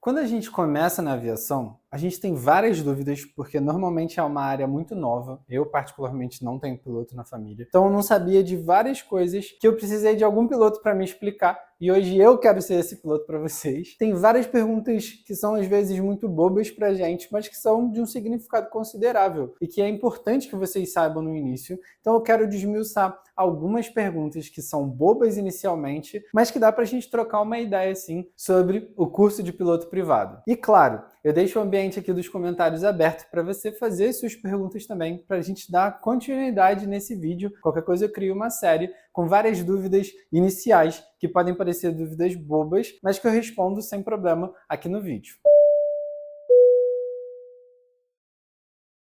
Quando a gente começa na aviação, a gente tem várias dúvidas, porque normalmente é uma área muito nova. Eu, particularmente, não tenho piloto na família. Então, eu não sabia de várias coisas que eu precisei de algum piloto para me explicar. E hoje eu quero ser esse piloto para vocês. Tem várias perguntas que são, às vezes, muito bobas pra gente, mas que são de um significado considerável e que é importante que vocês saibam no início. Então, eu quero desmiuçar algumas perguntas que são bobas inicialmente, mas que dá pra gente trocar uma ideia, assim, sobre o curso de piloto privado. E, claro, eu deixo o ambiente aqui dos comentários aberto para você fazer suas perguntas também, para a gente dar continuidade nesse vídeo. Qualquer coisa eu crio uma série com várias dúvidas iniciais, que podem parecer dúvidas bobas, mas que eu respondo sem problema aqui no vídeo.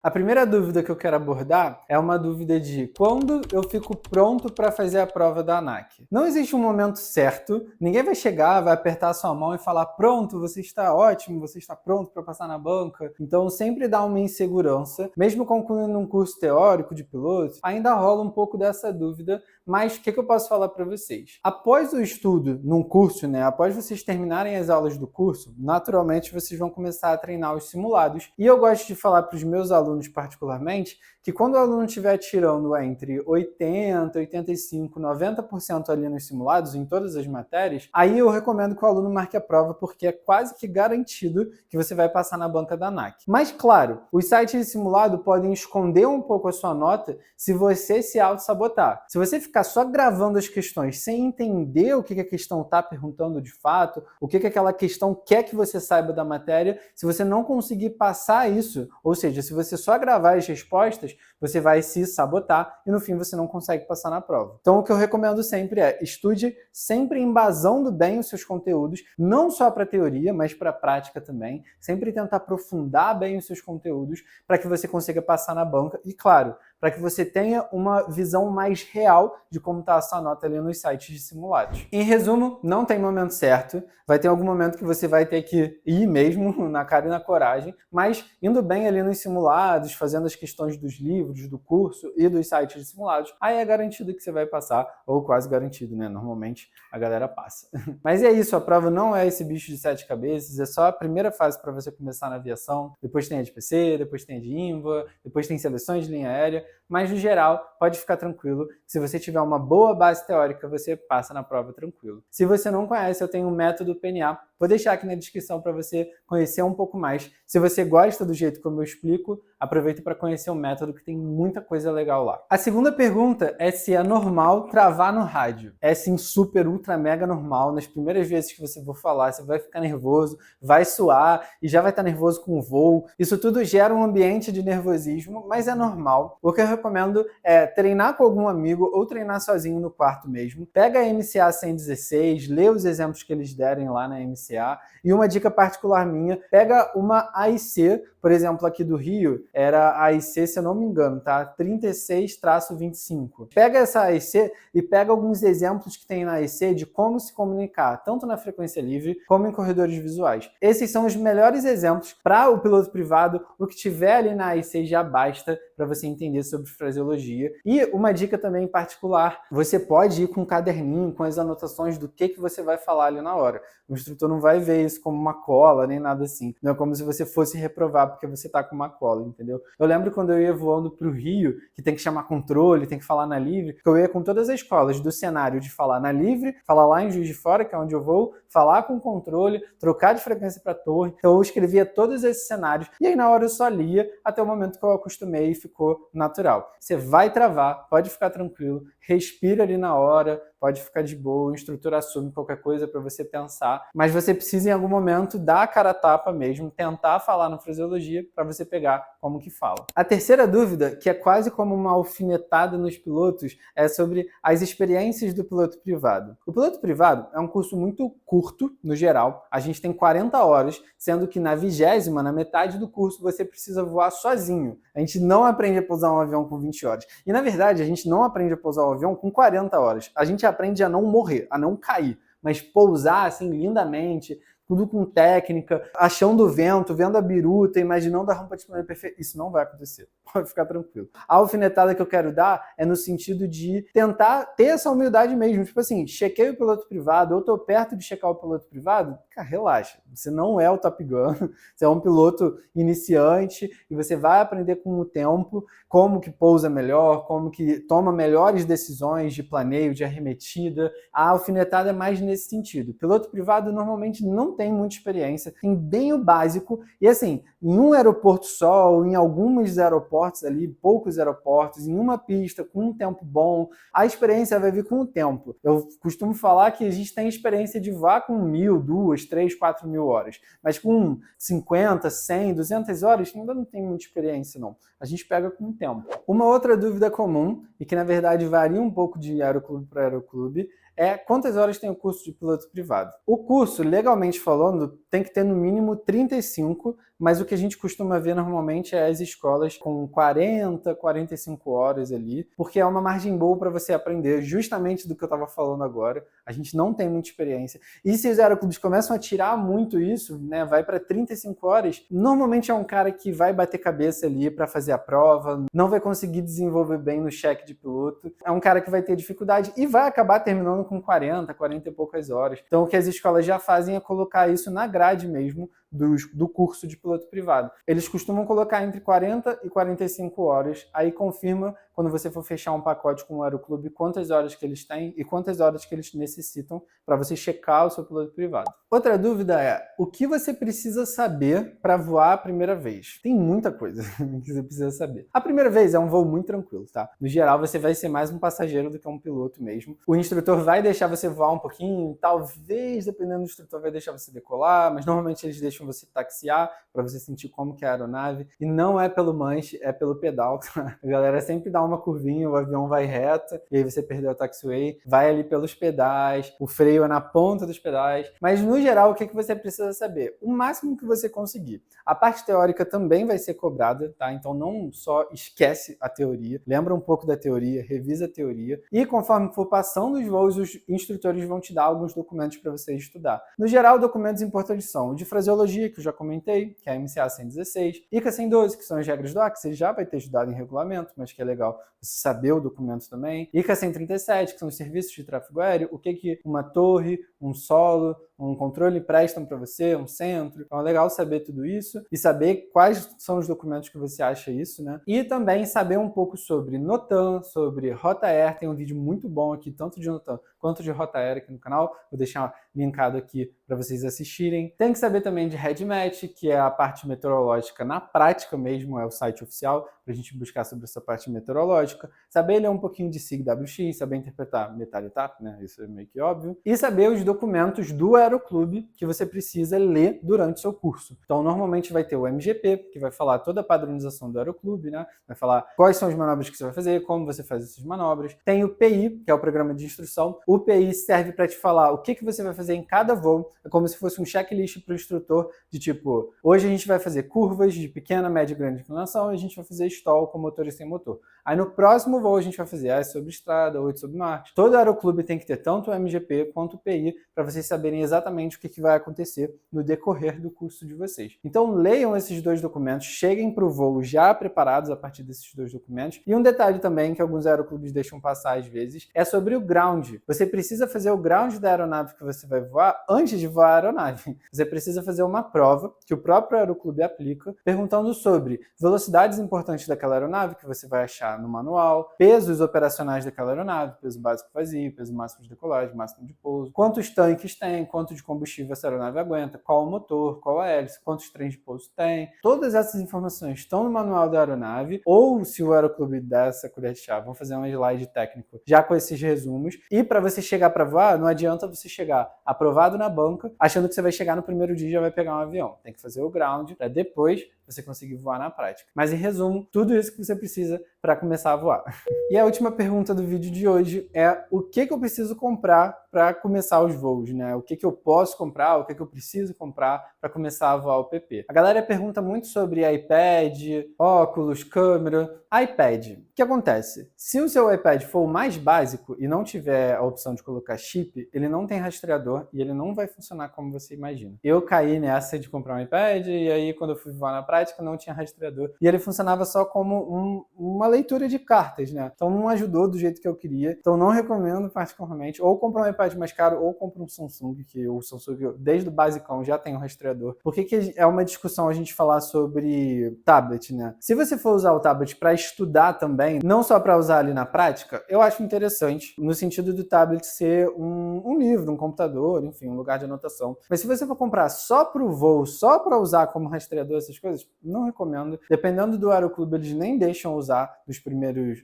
A primeira dúvida que eu quero abordar é uma dúvida de quando eu fico pronto para fazer a prova da ANAC. Não existe um momento certo, ninguém vai chegar, vai apertar a sua mão e falar pronto, você está ótimo, você está pronto para passar na banca. Então sempre dá uma insegurança, mesmo concluindo um curso teórico de piloto, ainda rola um pouco dessa dúvida, mas o que eu posso falar para vocês? Após o estudo num curso, após vocês terminarem as aulas do curso, naturalmente vocês vão começar a treinar os simulados. E eu gosto de falar para os meus alunos particularmente, que quando o aluno estiver tirando entre 80%, 85%, 90% ali nos simulados, em todas as matérias, aí eu recomendo que o aluno marque a prova, porque é quase que garantido que você vai passar na banca da ANAC. Mas, claro, os sites de simulado podem esconder um pouco a sua nota se você se auto-sabotar. Se você ficar só gravando as questões sem entender o que a questão está perguntando de fato, o que aquela questão quer que você saiba da matéria, se você não conseguir passar isso, ou seja, se você só gravar as respostas, você vai se sabotar e no fim você não consegue passar na prova. Então o que eu recomendo sempre é estude sempre embasando bem os seus conteúdos, não só para teoria, mas para prática também. Sempre tentar aprofundar bem os seus conteúdos para que você consiga passar na banca e, claro, para que você tenha uma visão mais real de como está a sua nota ali nos sites de simulados. Em resumo, não tem momento certo, vai ter algum momento que você vai ter que ir mesmo na cara e na coragem, mas indo bem ali nos simulados, fazendo as questões dos livros, do curso e dos sites de simulados, aí é garantido que você vai passar, ou quase garantido, Normalmente a galera passa. Mas é isso, a prova não é esse bicho de 7 cabeças, é só a primeira fase para você começar na aviação, depois tem a de PC, depois tem a de INVA, depois tem seleções de linha aérea, mas no geral, pode ficar tranquilo, se você tiver uma boa base teórica, você passa na prova tranquilo. Se você não conhece, eu tenho o método PNA, vou deixar aqui na descrição para você conhecer um pouco mais. Se você gosta do jeito como eu explico, aproveita para conhecer o método, que tem muita coisa legal lá. A segunda pergunta é se é normal travar no rádio. É sim, super, ultra, mega normal. Nas primeiras vezes que você for falar, você vai ficar nervoso, vai suar e já vai estar nervoso com o voo. Isso tudo gera um ambiente de nervosismo, mas é normal. O que eu recomendo é treinar com algum amigo ou treinar sozinho no quarto mesmo. Pega a MCA 116, lê os exemplos que eles derem lá na MCA. E uma dica particular minha, pega uma AIC, por exemplo, aqui do Rio, era a AIC, se eu não me engano, tá? 36-25. Pega essa AIC e pega alguns exemplos que tem na AIC de como se comunicar, tanto na frequência livre como em corredores visuais. Esses são os melhores exemplos para o piloto privado. O que tiver ali na AIC já basta para você entender sobre fraseologia. E uma dica também particular, você pode ir com um caderninho, com as anotações do que você vai falar ali na hora. O instrutor não vai ver isso como uma cola, nem nada assim. Não é como se você fosse reprovar porque você tá com uma cola, entendeu? Eu lembro quando eu ia voando pro Rio, que tem que chamar controle, tem que falar na livre, que eu ia com todas as escolas do cenário de falar na livre, falar lá em Juiz de Fora, que é onde eu vou, falar com controle, trocar de frequência para torre. Então eu escrevia todos esses cenários e aí na hora eu só lia até o momento que eu acostumei e ficou natural. Você vai travar, pode ficar tranquilo, respira ali na hora, pode ficar de boa, o instrutor assume qualquer coisa para você pensar, mas você precisa em algum momento dar a cara a tapa mesmo, tentar falar no fraseologia para você pegar como que fala. A terceira dúvida, que é quase como uma alfinetada nos pilotos, é sobre as experiências do piloto privado. O piloto privado é um curso muito curto, no geral, a gente tem 40 horas, sendo que na 20ª, na metade do curso, você precisa voar sozinho. A gente não aprende a pousar um avião com 20 horas. E na verdade, a gente não aprende a pousar um avião com 40 horas. A gente aprende a não morrer, a não cair, mas pousar assim lindamente, tudo com técnica, achando o vento, vendo a biruta, imaginando a rampa de planeta perfeita. Isso não vai acontecer, pode ficar tranquilo. A alfinetada que eu quero dar é no sentido de tentar ter essa humildade mesmo. Tipo assim, chequei o piloto privado, ou tô perto de checar o piloto privado, cara, relaxa, você não é o Top Gun, você é um piloto iniciante e você vai aprender com o tempo como que pousa melhor, como que toma melhores decisões de planeio, de arremetida. A alfinetada é mais nesse sentido. Piloto privado normalmente não tem muita experiência, tem bem o básico, e assim, em um aeroporto só, ou em alguns aeroportos ali, poucos aeroportos, em uma pista, com um tempo bom, a experiência vai vir com o tempo. Eu costumo falar que a gente tem experiência de voar com 1.000, 2, 3, 4 mil horas, mas com 50, 100, 200 horas ainda não tem muita experiência não. A gente pega com o tempo. Uma outra dúvida comum, e que na verdade varia um pouco de aeroclube para aeroclube, é quantas horas tem o curso de piloto privado. O curso, legalmente falando, tem que ter no mínimo 35, mas o que a gente costuma ver normalmente é as escolas com 40, 45 horas ali, porque é uma margem boa para você aprender justamente do que eu estava falando agora. A gente não tem muita experiência. E se os aeroclubes começam a tirar muito isso, né, vai para 35 horas, normalmente é um cara que vai bater cabeça ali para fazer a prova, não vai conseguir desenvolver bem no cheque de piloto, é um cara que vai ter dificuldade e vai acabar terminando com 40, 40 e poucas horas. Então o que as escolas já fazem é colocar isso na grade mesmo do curso de piloto privado. Eles costumam colocar entre 40 e 45 horas, aí confirma quando você for fechar um pacote com o aeroclube quantas horas que eles têm e quantas horas que eles necessitam para você checar o seu piloto privado. Outra dúvida é, o que você precisa saber para voar a primeira vez? Tem muita coisa que você precisa saber. A primeira vez é um voo muito tranquilo, tá? No geral, você vai ser mais um passageiro do que um piloto mesmo. O instrutor vai deixar você voar um pouquinho, talvez, dependendo do instrutor, vai deixar você decolar, mas normalmente eles deixam você taxiar para você sentir como que é a aeronave. E não é pelo manche, é pelo pedal. Tá? A galera sempre dá uma curvinha, o avião vai reto, e aí você perdeu o taxiway, vai ali pelos pedais, o freio é na ponta dos pedais. Mas, no geral, o que você precisa saber? O máximo que você conseguir. A parte teórica também vai ser cobrada, tá? Então não só esquece a teoria, lembra um pouco da teoria, revisa a teoria, e conforme for passando os voos, os instrutores vão te dar alguns documentos para você estudar. No geral, documentos importantes são o de fraseologia, que eu já comentei, que é a MCA 116, ICA 112, que são as regras do AC, que você já vai ter estudado em regulamento, mas que é legal você saber o documento também, ICA 137, que são os serviços de tráfego aéreo, o que uma torre, um solo, um controle prestam para você, um centro. Então é legal saber tudo isso e saber quais são os documentos que você acha isso, né? E também saber um pouco sobre NOTAM, sobre Rota Air. Tem um vídeo muito bom aqui, tanto de NOTAM quanto de Rota Air aqui no canal. Vou deixar linkado aqui para vocês assistirem. Tem que saber também de REDMET, que é a parte meteorológica na prática mesmo, é o site oficial, para a gente buscar sobre essa parte meteorológica. Saber ler um pouquinho de SIG-WX, saber interpretar metal-etap, né? Isso é meio que óbvio. E saber os documentos do aeroclube que você precisa ler durante o seu curso. Então, normalmente vai ter o MGP, que vai falar toda a padronização do aeroclube, né? Vai falar quais são as manobras que você vai fazer, como você faz essas manobras. Tem o PI, que é o programa de instrução. O PI serve para te falar o que você vai fazer em cada voo. É como se fosse um checklist para o instrutor de tipo, hoje a gente vai fazer curvas de pequena, média e grande inclinação e a gente vai fazer stall com motor e sem motor. Aí no próximo voo a gente vai fazer as sobre estrada, 8 sobre Marte. Todo aeroclube tem que ter tanto o MGP quanto o PI para vocês saberem exatamente o que vai acontecer no decorrer do curso de vocês. Então leiam esses dois documentos, cheguem para o voo já preparados a partir desses dois documentos. E um detalhe também que alguns aeroclubes deixam passar às vezes é sobre o ground. Você precisa fazer o ground da aeronave que você vai voar antes de voar a aeronave. Você precisa fazer uma prova que o próprio aeroclube aplica, perguntando sobre velocidades importantes daquela aeronave que você vai achar no manual, pesos operacionais daquela aeronave, peso básico vazio, peso máximo de decolagem, máximo de pouso, quantos tanques tem, quanto de combustível essa aeronave aguenta, qual o motor, qual a hélice, quantos trens de pouso tem. Todas essas informações estão no manual da aeronave, ou se o aeroclube der essa colher de chá, vão fazer um slide técnico já com esses resumos. E para você chegar para voar, não adianta você chegar aprovado na banca, achando que você vai chegar no primeiro dia e já vai pegar um avião. Tem que fazer o ground para depois você conseguir voar na prática. Mas em resumo, tudo isso que você precisa para começar a voar. E a última pergunta do vídeo de hoje é o que eu preciso comprar para começar os voos, né? O que eu posso comprar, o que eu preciso comprar para começar a voar o PP. A galera pergunta muito sobre iPad, óculos, câmera. iPad. O que acontece? Se o seu iPad for o mais básico e não tiver a opção de colocar chip, ele não tem rastreador e ele não vai funcionar como você imagina. Eu caí nessa de comprar um iPad e aí quando eu fui voar na prática não tinha rastreador e ele funcionava só como uma leitura de cartas, né? Então não ajudou do jeito que eu queria. Então não recomendo particularmente. Ou comprar um iPad mais caro ou comprar um Samsung, que o Samsung desde o basicão já tem um rastreador. Por que é uma discussão a gente falar sobre tablet, né? Se você for usar o tablet para estudar também, não só para usar ali na prática, eu acho interessante, no sentido do tablet ser um livro, um computador, enfim, um lugar de anotação. Mas se você for comprar só para o voo, só para usar como rastreador essas coisas, não recomendo. Dependendo do aeroclube, eles nem deixam usar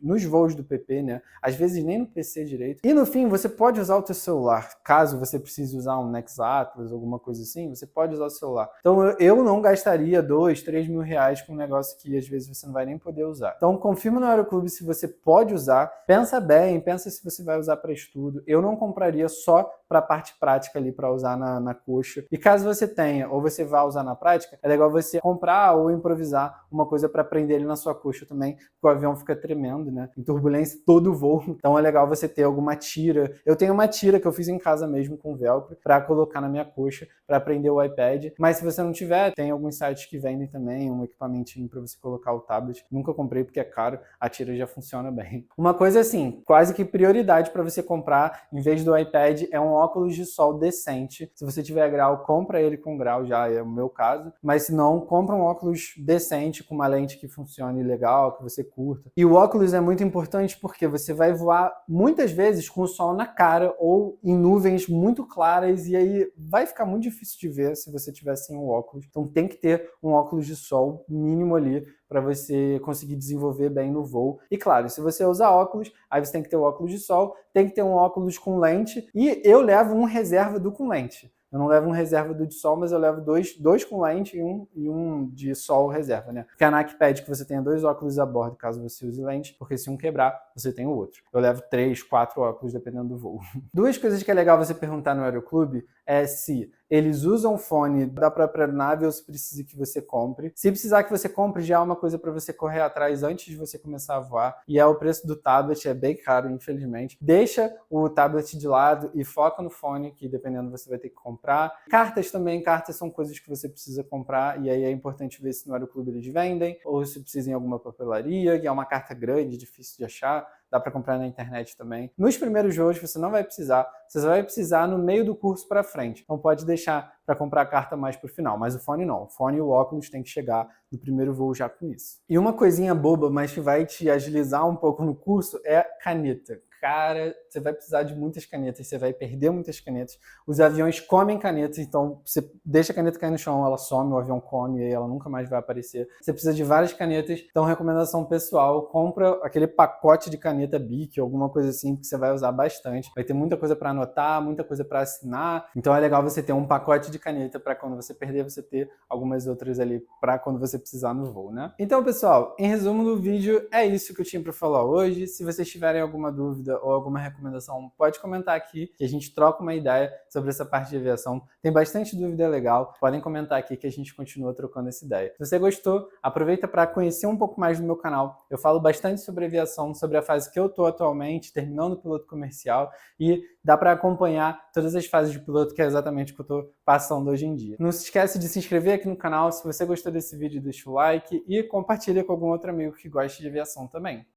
nos voos do PP, né? Às vezes nem no PC direito. E no fim, você pode usar o teu celular. Caso você precise usar um Nex Atlas, alguma coisa assim, você pode usar o celular. Então eu não gastaria 2, 3 mil reais com um negócio que às vezes você não vai nem poder usar. Então confirma no aeroclube se você pode usar, pensa bem, pensa se você vai usar para estudo. Eu não compraria só para a parte prática ali, para usar na coxa. E caso você tenha, ou você vá usar na prática, é legal você comprar ou improvisar uma coisa para prender ele na sua coxa também, porque o avião fica tremendo, né? Em turbulência todo voo. Então é legal você ter alguma tira. Eu tenho uma tira que eu fiz em casa mesmo com velcro para colocar na minha coxa para prender o iPad. Mas se você não tiver, tem alguns sites que vendem também um equipamentinho para você colocar o tablet. Nunca comprei porque é caro, a tira já funciona bem. Uma coisa assim, quase que prioridade para você comprar em vez do iPad é um óculos de sol decente. Se você tiver grau, compra ele com grau, já é o meu caso. Mas se não, compra um óculos decente com uma lente que funcione legal, que você curta. E o óculos é muito importante porque você vai voar muitas vezes com o sol na cara ou em nuvens muito claras e aí vai ficar muito difícil de ver se você tiver sem o óculos. Então tem que ter um óculos de sol mínimo ali para você conseguir desenvolver bem no voo. E claro, se você usar óculos, aí você tem que ter o óculos de sol, tem que ter um óculos com lente e eu levo um reserva do com lente. Eu não levo um reserva do de sol, mas eu levo dois com lente e um de sol reserva, né? Porque a ANAC pede que você tenha 2 óculos a bordo, caso você use lente, porque se um quebrar, você tem o outro. Eu levo 3, 4 óculos, dependendo do voo. 2 coisas que é legal você perguntar no aeroclube é se eles usam fone da própria aeronave ou se precisa que você compre. Se precisar que você compre, já é uma coisa para você correr atrás antes de você começar a voar. E é o preço do tablet, é bem caro, infelizmente. Deixa o tablet de lado e foca no fone, que dependendo você vai ter que comprar. Cartas também, cartas são coisas que você precisa comprar, e aí é importante ver se no aeroclube eles vendem, ou se precisa em alguma papelaria, que é uma carta grande, difícil de achar. Dá para comprar na internet também. Nos primeiros voos você não vai precisar, você só vai precisar no meio do curso para frente. Então pode deixar para comprar a carta mais para o final, mas o fone não. O fone e o óculos tem que chegar no primeiro voo já com isso. E uma coisinha boba, mas que vai te agilizar um pouco no curso, é caneta. Cara, você vai precisar de muitas canetas, você vai perder muitas canetas. Os aviões comem canetas, então você deixa a caneta cair no chão, ela some, o avião come e aí ela nunca mais vai aparecer. Você precisa de várias canetas, então recomendação pessoal, compra aquele pacote de caneta Bic, alguma coisa assim que você vai usar bastante. Vai ter muita coisa para anotar, muita coisa para assinar, então é legal você ter um pacote de caneta para quando você perder, você ter algumas outras ali para quando você precisar no voo, né? Então, pessoal, em resumo do vídeo, é isso que eu tinha para falar hoje. Se vocês tiverem alguma dúvida ou alguma recomendação, pode comentar aqui que a gente troca uma ideia sobre essa parte de aviação. Tem bastante dúvida legal, podem comentar aqui que a gente continua trocando essa ideia. Se você gostou, aproveita para conhecer um pouco mais do meu canal. Eu falo bastante sobre aviação, sobre a fase que eu estou atualmente, terminando o piloto comercial, e dá para acompanhar todas as fases de piloto, que é exatamente o que eu estou passando hoje em dia. Não se esquece de se inscrever aqui no canal. Se você gostou desse vídeo, deixa o like e compartilha com algum outro amigo que gosta de aviação também.